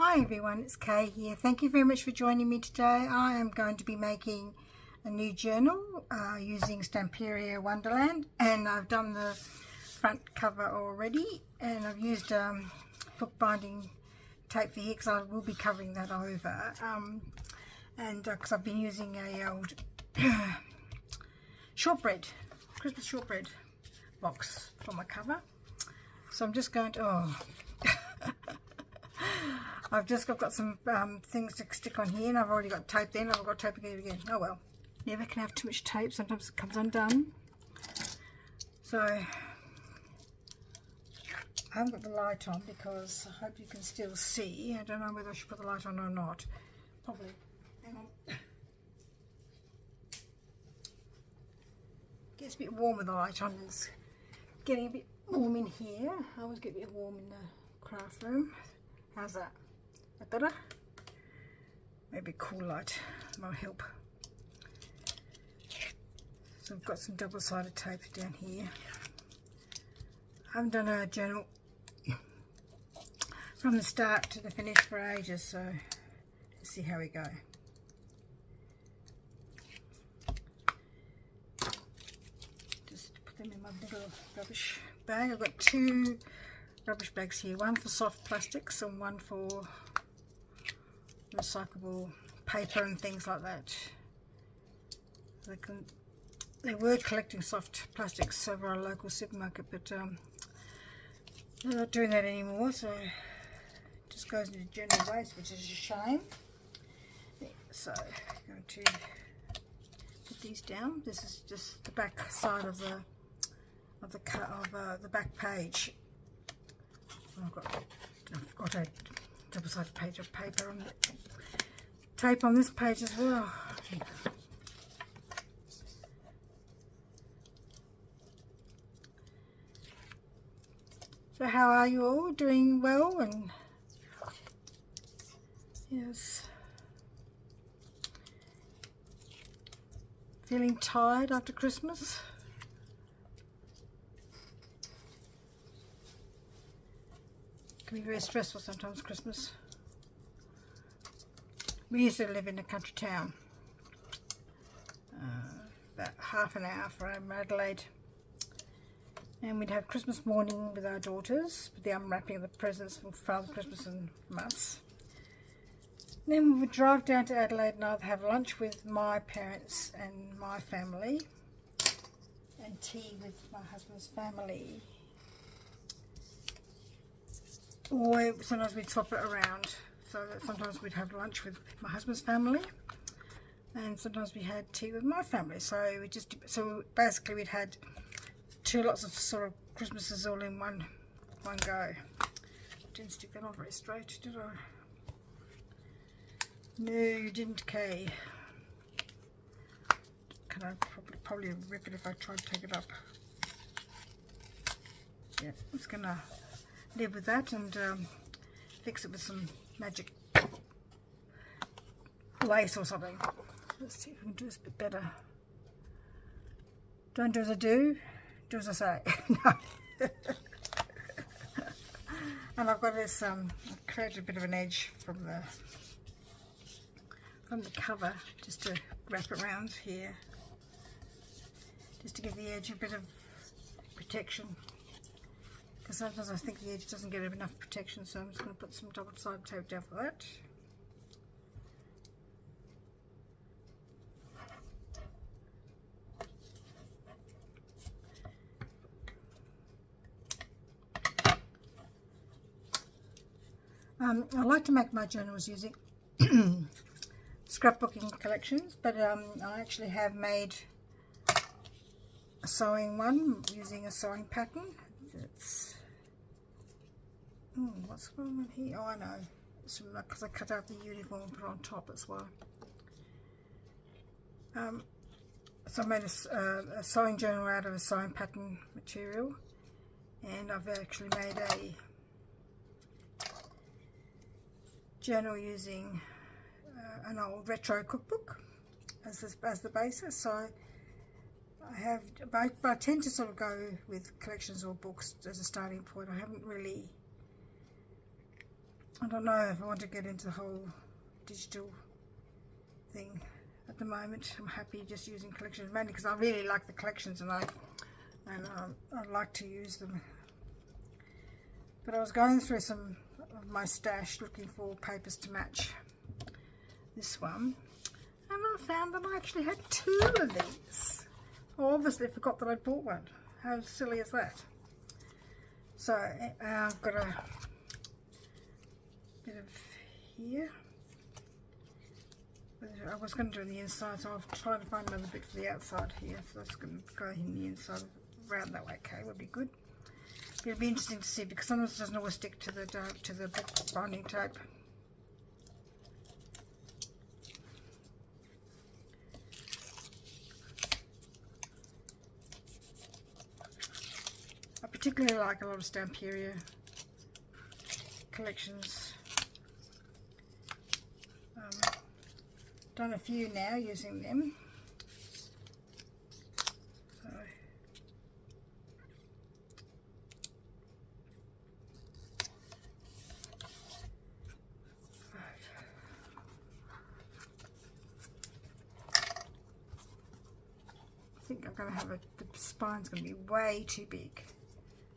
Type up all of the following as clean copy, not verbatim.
Hi everyone, it's Kay here. Thank you very much for joining me today. I am going to be making a new journal using Stamperia Wonderland, and I've done the front cover already, and I've used book binding tape for here because I will be covering that over, and because I've been using a old Christmas shortbread box for my cover. So I'm just going to, I've got some things to stick on here, and I've already got tape then. I've got tape again. Oh well. Never can have too much tape. Sometimes it comes undone. So I haven't got the light on because I hope you can still see. I don't know whether I should put the light on or not. Probably. Hang on. Gets a bit warm with the light on. It's getting a bit warm in here. I always get a bit warm in the craft room. How's that? That better? Maybe a cool light might help. So I've got some double-sided tape down here. I haven't done a journal from the start to the finish for ages, so let's see how we go. Just put them in my little rubbish bag. I've got two rubbish bags here, one for soft plastics and one for recyclable paper and things like that. They were collecting soft plastics over our local supermarket, but they're not doing that anymore, so it just goes into general waste, which is a shame. So I'm going to put these down. This is just the back side of the back page. I've got a double-sided page of paper on the tape on this page as well. So how are you all? Doing well? And yes, feeling tired after Christmas? Can be very stressful sometimes, Christmas. We used to live in a country town, about half an hour from Adelaide, and we'd have Christmas morning with our daughters, with the unwrapping of the presents from Father Christmas and from us. And then we would drive down to Adelaide and I'd have lunch with my parents and my family, and tea with my husband's family. Or sometimes we'd swap it around, so that sometimes we'd have lunch with my husband's family, and sometimes we had tea with my family. So basically we'd had two lots of sort of Christmases all in one go. Didn't stick that on very straight, did I? No, you didn't, Kay. Can I probably rip it if I try to take it up? Yeah, I'm just gonna live with that and fix it with some magic lace or something. Let's see if we can do this a bit better. Don't do as I do, do as I say. No. And I've got this, I've created a bit of an edge from the cover just to wrap around here, just to give the edge a bit of protection. Because sometimes I think the edge doesn't get enough protection, so I'm just going to put some double-sided tape down for that. I like to make my journals using scrapbooking collections, but I actually have made a sewing one using a sewing pattern. It's what's going on here? Oh, I know. It's because I cut out the uniform and put it on top, that's why. So I made a sewing journal out of a sewing pattern material, and I've actually made a journal using an old retro cookbook as the basis. So I tend to sort of go with collections or books as a starting point. I haven't really I don't know if I want to get into the whole digital thing at the moment. I'm happy just using collections, mainly because I really like the collections and I like to use them. But I was going through some of my stash looking for papers to match this one, and I found that I actually had 2 of these. I obviously forgot that I'd bought one. How silly is that? So I've got a bit of here. I was going to do the inside, so I'll try to find another bit for the outside here. So that's going to go in the inside, round that way. Okay, would be good. But it'll be interesting to see, because sometimes it doesn't always stick to the book binding tape. I particularly like a lot of Stamperia collections. Done a few now using them. So I think I'm going to have the spine's going to be way too big.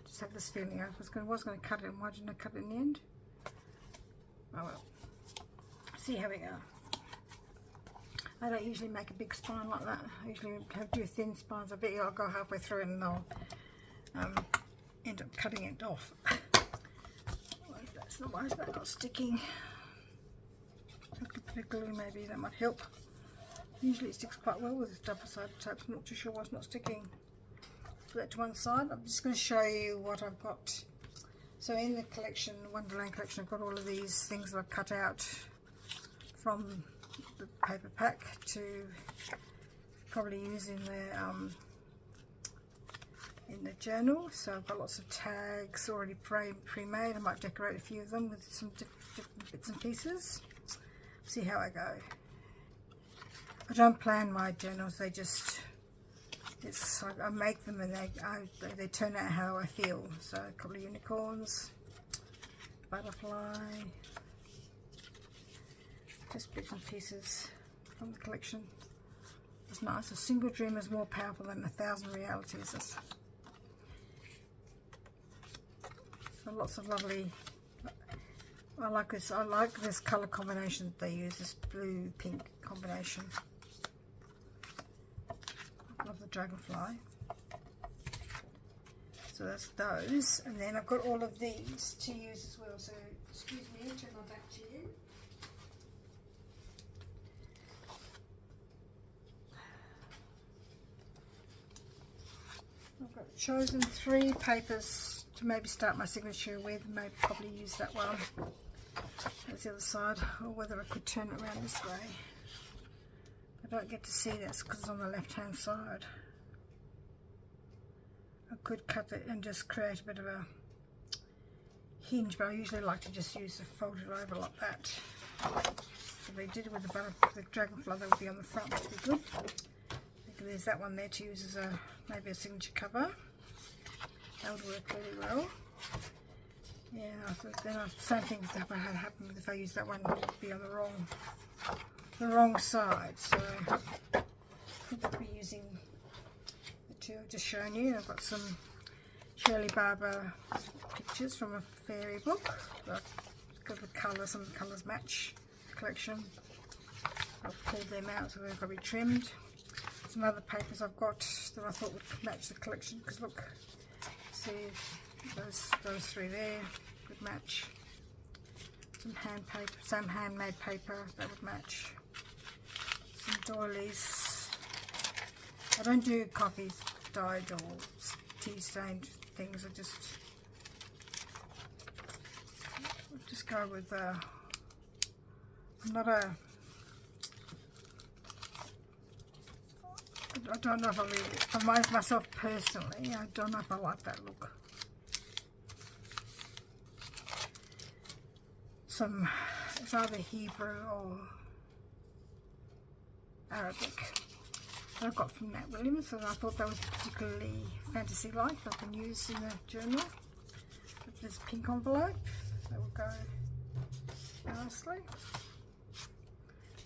Just have this feeling. I was going to cut it, and why didn't I cut it in the end? Oh well. See how we go. I don't usually make a big spine like that. I usually do thin spines. I bet you I'll go halfway through it and I'll end up cutting it off. Why is that not sticking? I could put a glue maybe, that might help. Usually it sticks quite well with double-sided tape. I'm not too sure why it's not sticking. Put that to one side. I'm just going to show you what I've got. So in the collection, Wonderland collection, I've got all of these things that I've cut out from the paper pack to probably use in the journal. So I've got lots of tags already pre-made. I might decorate a few of them with some different bits and pieces. See how I go. I don't plan my journals. They just, it's like I make them and they turn out how I feel. So a couple of unicorns, butterfly. Just bits and pieces from the collection. It's nice. A single dream is more powerful than 1,000 realities. So lots of lovely. I like this. I like this color combination that they use. This blue-pink combination. I love the dragonfly. So that's those, and then I've got all of these to use as well. So excuse me, turn my back to you. I've got chosen 3 papers to maybe start my signature with. Maybe probably use that one. That's the other side, or whether I could turn it around this way. I don't get to see this because it's on the left hand side. I could cut it and just create a bit of a hinge, but I usually like to just use the folded over like that. If they did it with the dragonfly, that would be on the front, which would be good. There's that one there to use as maybe a signature cover. That would work really well. Yeah, then same thing would happen if I use that one. It would be on the wrong side. So I think I'll be using the 2 I've just shown you. I've got some Shirley Barber pictures from a fairy book. I've got the colours, some of the colours match the collection. I've pulled them out so they've got to be trimmed. Some other papers I've got that I thought would match the collection, because look, see those 3 there, good match. Some handmade paper that would match. Some doilies. I don't do coffee dyed or tea stained things. I just go with. I'm not a. I don't know if I really, for myself personally, I don't know if I like that look. It's either Hebrew or Arabic that I got from Nat Williams, and I thought that was particularly fantasy-like. I can use in the journal. This pink envelope, that will go nicely.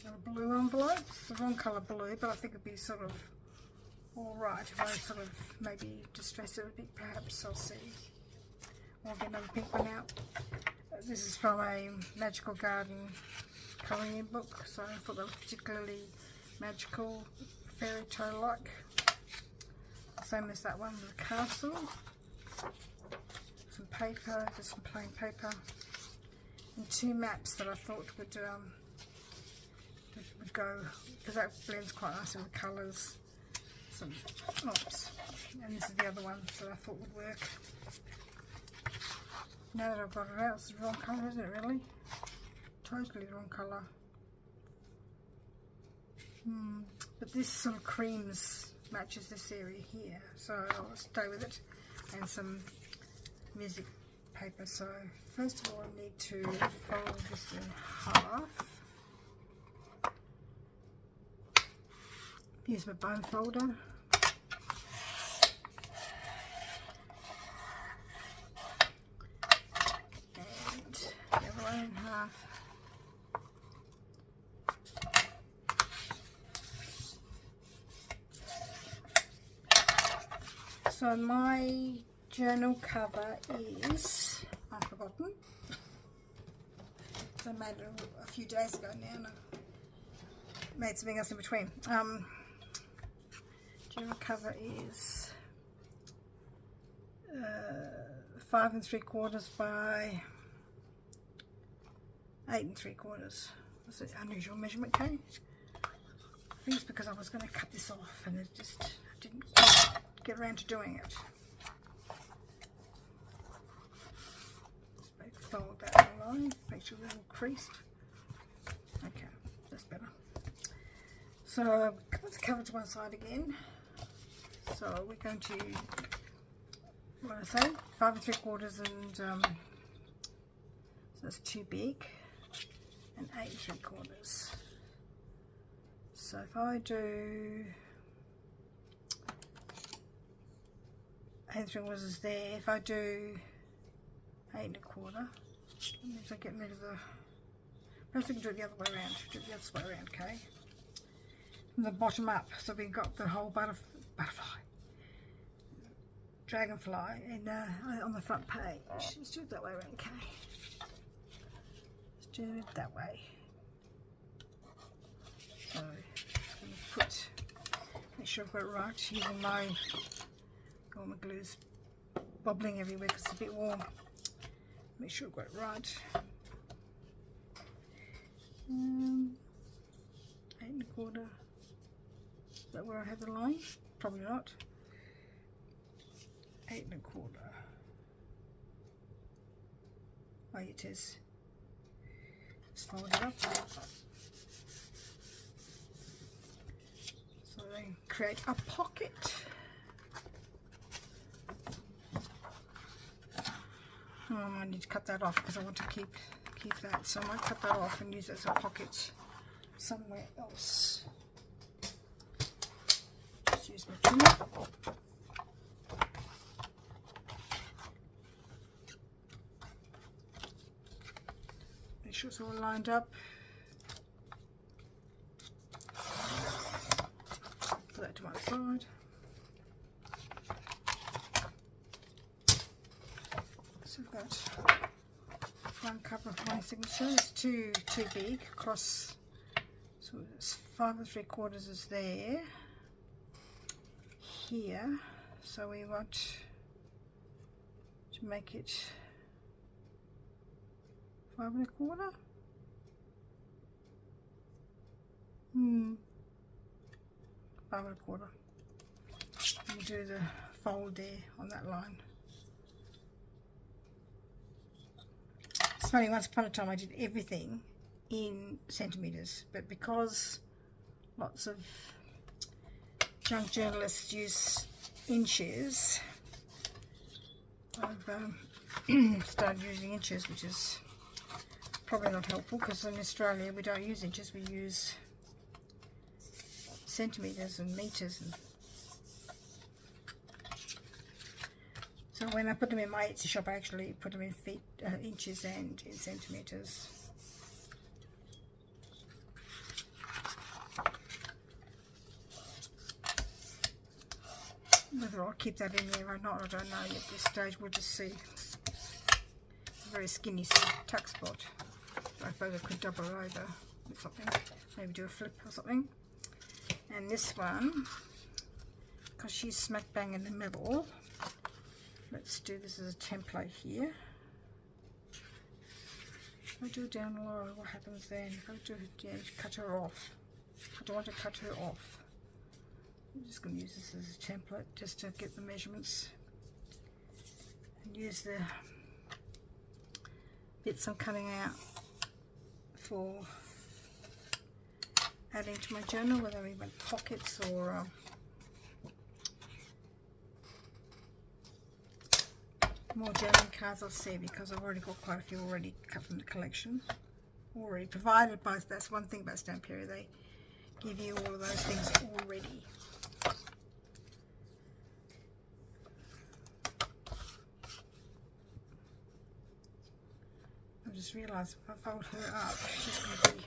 Got a blue envelope. It's the wrong colour blue, but I think it'd be sort of alright if I sort of maybe distress it a bit, perhaps. I'll see. I'll get another pink one out. This is from a Magical Garden colouring in book, so I thought that was particularly magical, fairy tale like. Same as that one with the castle. Some paper, just some plain paper, and 2 maps that I thought would go, because that blends quite nicely with the colours. Some oops, and this is the other one that I thought would work. Now that I've got it out, it's the wrong colour, isn't it really? Totally wrong colour. But this sort of creams matches this area here, so I'll stay with it. And some music paper. So first of all, I need to fold this in half. Use my bone folder. And the other one in half. So my journal cover is, I've forgotten, so I made it a few days ago now, and I made something else in between. Journal cover is 5 3/4 by 8 3/4. That's an unusual measurement, okay? I think it's because I was going to cut this off and it just didn't quite get around to doing it. Just fold that line, make sure they're all creased. Okay, that's better. So I've got the cover to one side again. So we're going to, what did I say, 5 3/4, and so that's too big, and 8 3/4. So if I do 8 3/4 is there. If I do 8 1/4, that means I get rid of the. Perhaps we can do it the other way around. Do it the other way around, okay? From the bottom up, so we've got the whole butterfly, dragonfly, and on the front page. Let's do it that way around, okay? Let's do it that way. So I'm going to make sure I've got it right using my. All my glue's bubbling everywhere because it's a bit warm. Make sure I've got it right. 8 1/4. Is that where I have the line? Probably not. 8 1/4. Oh, it is. Just fold it up. So then create a pocket. Oh, I might need to cut that off because I want to keep that. So I might cut that off and use it as a pocket somewhere else. Just use my trimmer. Make sure it's all lined up. Put that to one side. So we've got one cover of my signature. It's too big across. So it's 5 3/4 is there. Here. So we want to make it 5 1/4. 5 1/4. We'll do the fold there on that line. It's funny, once upon a time I did everything in centimetres, but because lots of junk journalists use inches, I've started using inches, which is probably not helpful because in Australia we don't use inches, we use centimetres and metres. So when I put them in my Etsy shop, I actually put them in feet, inches and in centimetres. Whether I'll keep that in there or not, I don't know yet at this stage. We'll just see. It's a very skinny tuck spot. I suppose I could double over with something. Maybe do a flip or something. And this one, because she's smack bang in the middle, let's do this as a template here. If I do it down low, what happens then? If I do it, yeah, cut her off. I don't want to cut her off. I'm just going to use this as a template just to get the measurements and use the bits I'm cutting out for adding to my journal, whether they want pockets or more journaling cards. I'll see, because I've already got quite a few already cut from the collection, already provided by, that's one thing about Stamperia, they give you all of those things already. I just realised if I fold her up, she's going to be,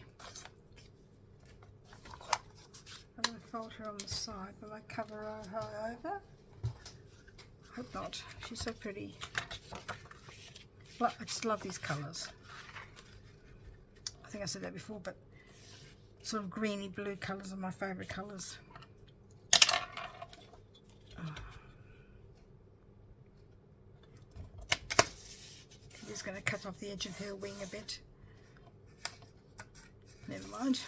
I'm going to fold her on the side. Will I cover her over? Hope not. She's so pretty. Well, I just love these colours. I think I said that before, but sort of greeny blue colours are my favourite colours. I'm just going to cut off the edge of her wing a bit. Never mind.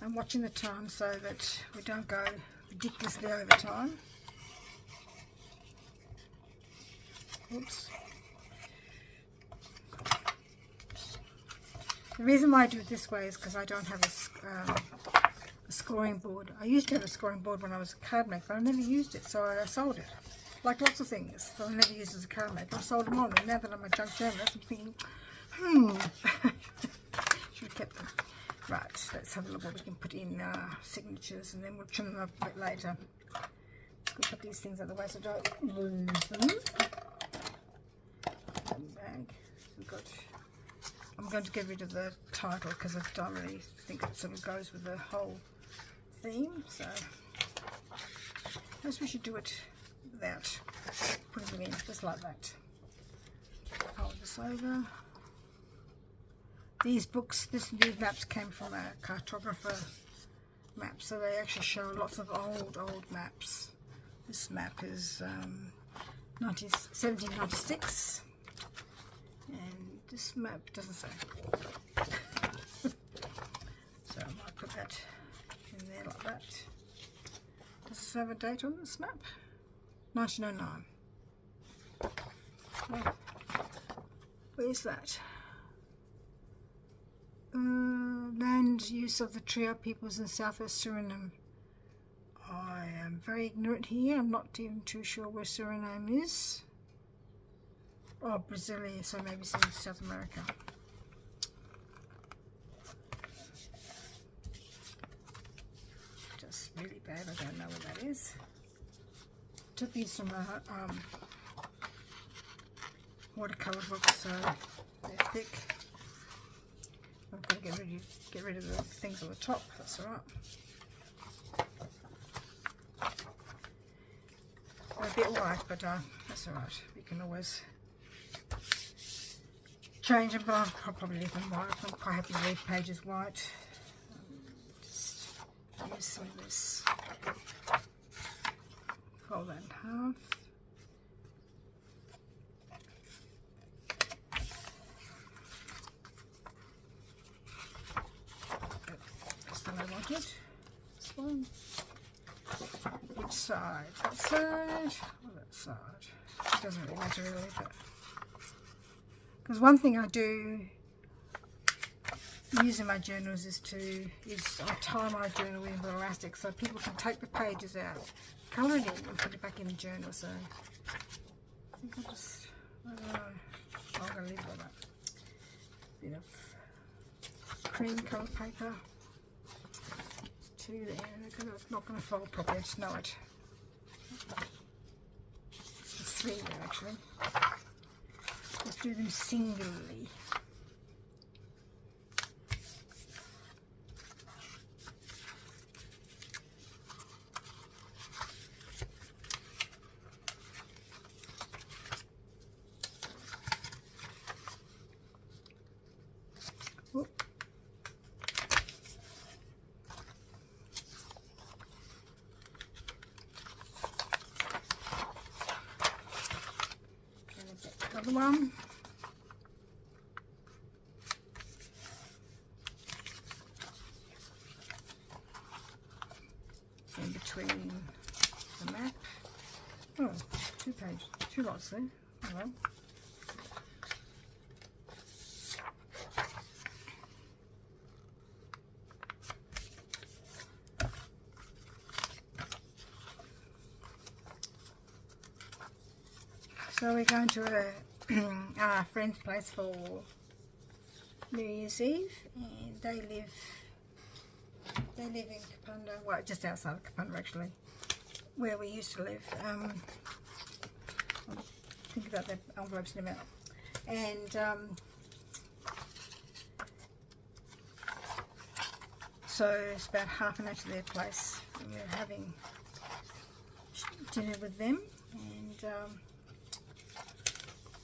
I'm watching the time so that we don't go ridiculously over time. Oops. The reason why I do it this way is because I don't have a scoring board. I used to have a scoring board when I was a card maker, but I never used it, so I sold it. Like lots of things, so I never used it as a card maker. I sold them on, and now that I'm a junk journalist, I'm thinking, should have kept them. Right, let's have a look what we can put in signatures, and then we'll trim them up a bit later. Let's go put these things out of the way so I don't lose them. Bag. We've got, I'm going to get rid of the title because I don't really think it sort of goes with the whole theme, so I guess we should do it without putting them in, just like that. Fold this over. These books, these maps came from a cartographer map, so they actually show lots of old maps. This map is 1796, and this map doesn't say. So I might put that in there like that. Does this have a date on this map? 1909. Oh, where's that? Land use of the Trio peoples in southwest Suriname. I am very ignorant here. I'm not even too sure where Suriname is. Oh, Brasilia, so maybe it's in South America. Just really bad. I don't know where that is. Took these from a watercolour book, so they're thick. I've got to get rid of the things on the top. That's all right. They're a bit white, but that's all right. We can always change them, but I'll probably leave them white. I'm quite happy to leave pages white. Just use some of this. Fold that in half. I wanted this one. Which side? That side or that side? It doesn't really matter really, but because one thing I do using my journals is I tie my journal in with elastic so people can take the pages out, colour it in, and put it back in the journal. So I think I'll just, I don't know, I'm going to leave it like that. Bit of cream coloured paper. There because it's not going to fold properly, I just know it. There's 3 there actually. Let's do them singularly. other one. In between the map. Oh, 2 pages, 2 lots there. Oh well. So we're going to our friend's place for New Year's Eve, and they live in Kapunda, well, just outside of Kapunda actually, where we used to live. I'll think about the envelopes in a minute. And so it's about half an hour to their place, and we're having dinner with them. And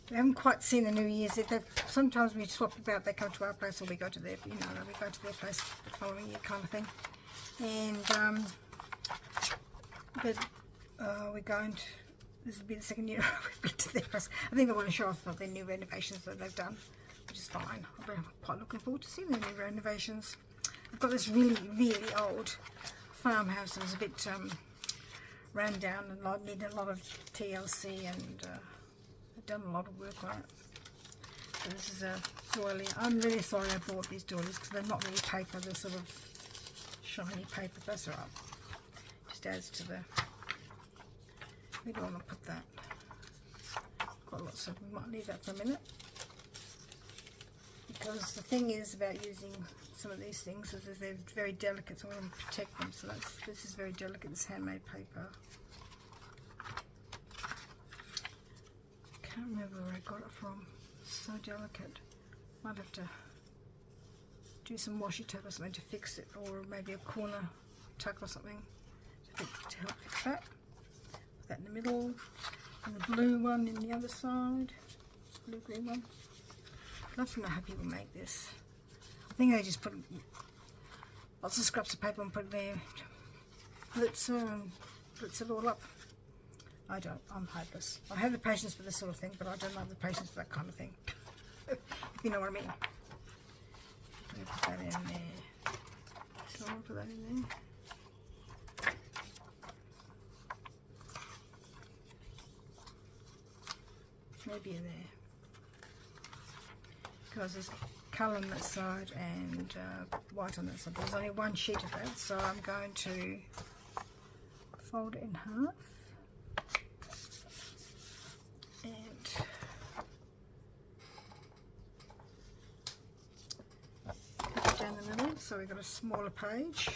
we haven't quite seen the New Year's yet. Sometimes we swap about, they come to our place or we go to their, we go to their place the following year kind of thing. And we're going to, this will be the second year we've been to their place. I think they want to show off their new renovations that they've done, which is fine. I'm quite looking forward to seeing the new renovations. I've got this really, really old farmhouse that was a bit ran down and needed a lot of TLC, and done a lot of work on it. So this is a doily. I'm really sorry I bought these doilies because they're not really paper, they're sort of shiny paper. That's alright. Just adds to the, we don't want to put that. Got lots of, we might leave that for a minute. Because the thing is about using some of these things is that they're very delicate, so I want to protect them. So this is very delicate, this handmade paper. I can't remember where I got it from. It's so delicate. Might have to do some washi tape or something to fix it, or maybe a corner tuck or something to help fix that. Put that in the middle, and the blue one in the other side, blue green one. I'd love to know how people make this. I think they just put lots of scraps of paper and put it there, blitz it all up. I don't. I'm hopeless. I have the patience for this sort of thing, but I don't have the patience for that kind of thing. If you know what I mean. I'm going to put that in there. So I'll put that in there. Maybe in there. Because there's colour on that side and white on that side. There's only one sheet of that, so I'm going to fold it in half. Down the middle, so we've got a smaller page.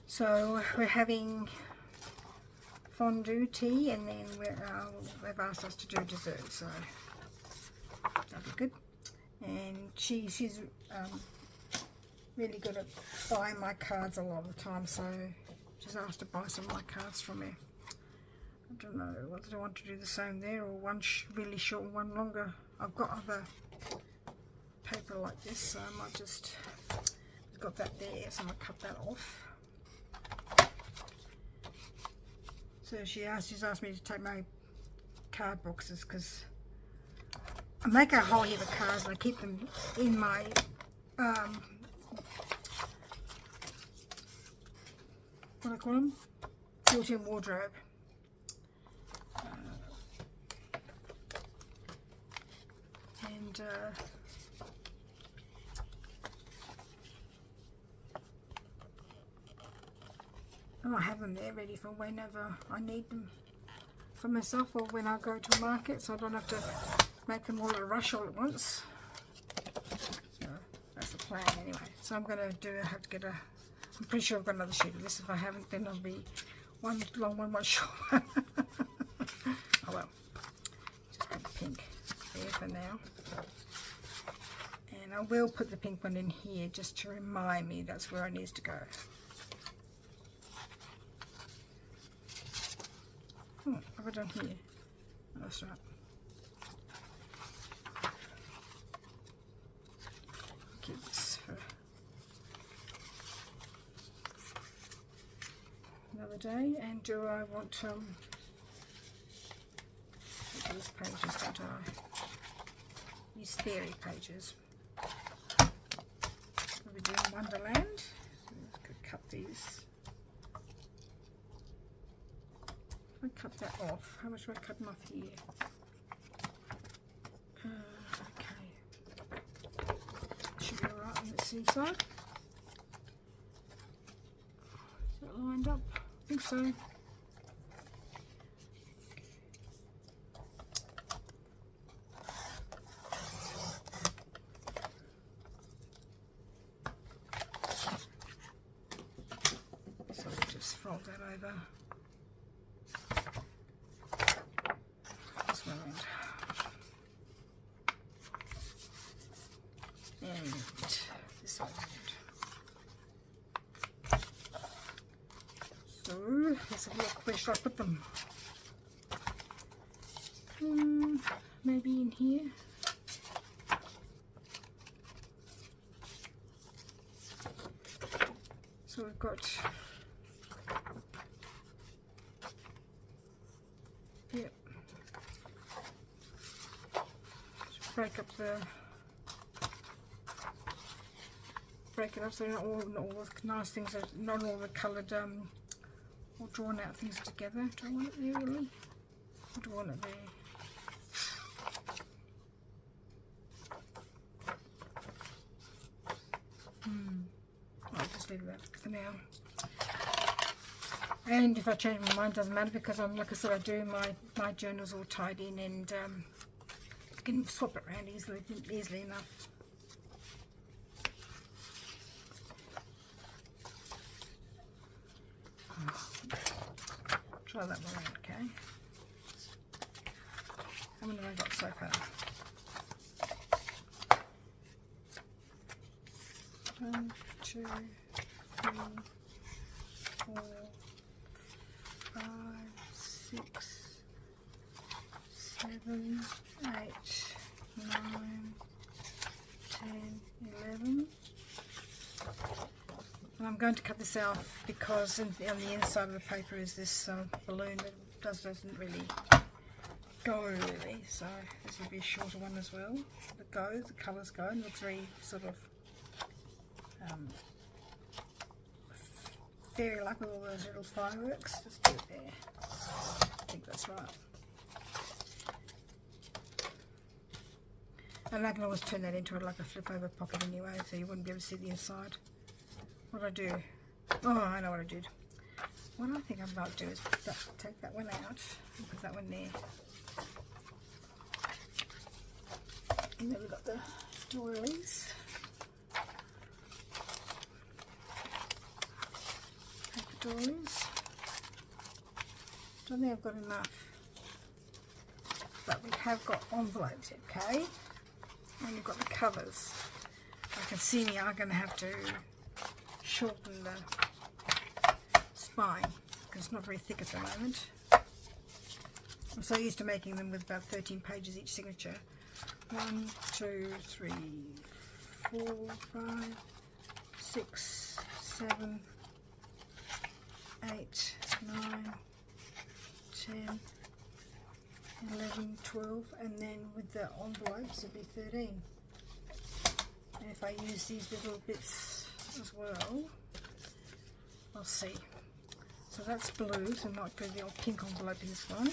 So we're having fondue tea, and then they've asked us to do dessert, so that'll be good. And she's really good at buying my cards a lot of the time, so she's asked to buy some of my cards from me. I don't know whether I want to do the same there, or one really short and one longer. I've got other paper like this, so I might just, I've got that there, so I'm going to cut that off. So she's asked me to take my card boxes, because I make a whole heap of cards and I keep them in my what do I call them? Built-in wardrobe. And I have them there ready for whenever I need them for myself, or when I go to market, so I don't have to make them all at a rush all at once. So that's the plan anyway. So I'm going to have to get a, I'm pretty sure I've got another sheet of this. If I haven't, then it'll be one long one, one short one. Oh well, just put the pink there for now. And I will put the pink one in here just to remind me that's where it needs to go. Oh, what have I done here? Oh, that's right. today. And do I want these pages, don't I? These theory pages. We'll be doing Wonderland. So I could cut these. If I cut that off, how much am I cutting off here? Okay. Should be alright on the C side. Is that lined up? I think so. So we'll just fold that over. This one around. And this one around. So let's have a look. Where should I put them? Maybe in here. So we've got, yep, break up the, break it up so not all the nice things are, not all the coloured or drawn out things together. Do I want it there really? Or do I want it there? I'll just leave that for now. And if I change my mind, doesn't matter, because I'm, like I said, I do my journals all tied in, and I can swap it around easily enough. Try that one out, okay? How many have I got so far? 1, 2, 3, 4, 5, 6, 7, 8, 9, 10, 11. And I'm going to cut this out because on the inside of the paper is this balloon that doesn't really go really. So this will be a shorter one as well. The colours go, and looks very sort of fairy like with all those little fireworks. Just do it there. I think that's right. And I can always turn that into like a flip over pocket anyway, so you wouldn't be able to see the inside. What I do? Oh, I know what I did. What I think I'm about to do is take that one out and put that one there. And then we've got the doilies. Paper doilies. Don't think I've got enough. But we have got envelopes, okay? And we've got the covers. I can see we are going to have to shorten the spine because it's not very thick at the moment. I'm so used to making them with about 13 pages each signature. 1, 2, 3, 4, 5, 6, 7, 8, 9, 10, 11, 12, and then with the envelopes it'll be 13. And if I use these little bits as well, I'll see. So that's blue, so I might go the old pink envelope in this one.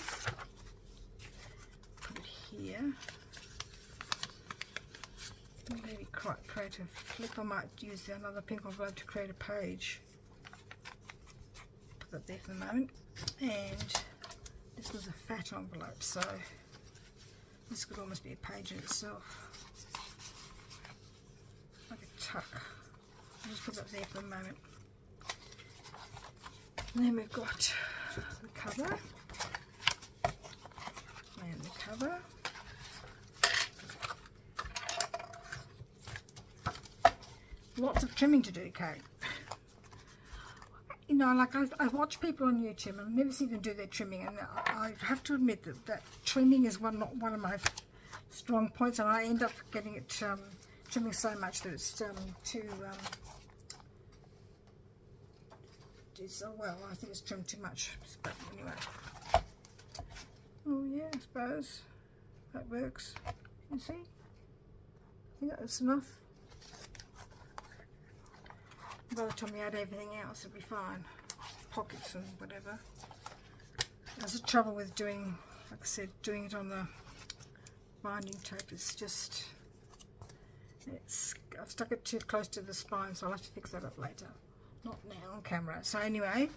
Put it here. Maybe create a flip. I might use another pink envelope to create a page. Put that there for the moment. And this was a fat envelope, so this could almost be a page in itself. Like a tuck. I'll just put that there for a moment. And then we've got the cover. And the cover. Lots of trimming to do, Kate. You know, like I watch people on YouTube and I've never seen them do their trimming, and I have to admit that trimming is not one of my strong points, and I end up getting it trimming so much that it's too is, oh well, I think it's trimmed too much, but anyway. Oh yeah, I suppose that works. You see? Yeah, that's enough. By the time you add everything else, it'll be fine. Pockets and whatever. There's a trouble with doing, like I said, doing it on the binding tape. It's just, I've stuck it too close to the spine, so I'll have to fix that up later. Not now on camera. So anyway,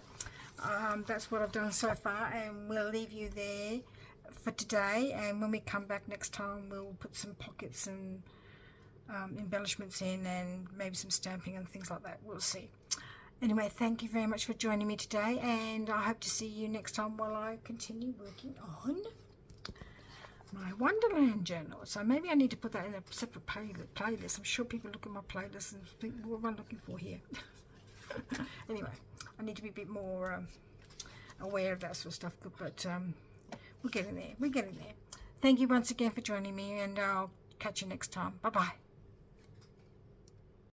that's what I've done so far, and we'll leave you there for today. And when we come back next time, we'll put some pockets and embellishments in, and maybe some stamping and things like that. We'll see. Anyway, thank you very much for joining me today, and I hope to see you next time while I continue working on my Wonderland journal. So maybe I need to put that in a separate playlist. I'm sure people look at my playlist and think, what am I looking for here? Anyway, I need to be a bit more aware of that sort of stuff, but we're getting there. We're getting there. Thank you once again for joining me, and I'll catch you next time. Bye-bye.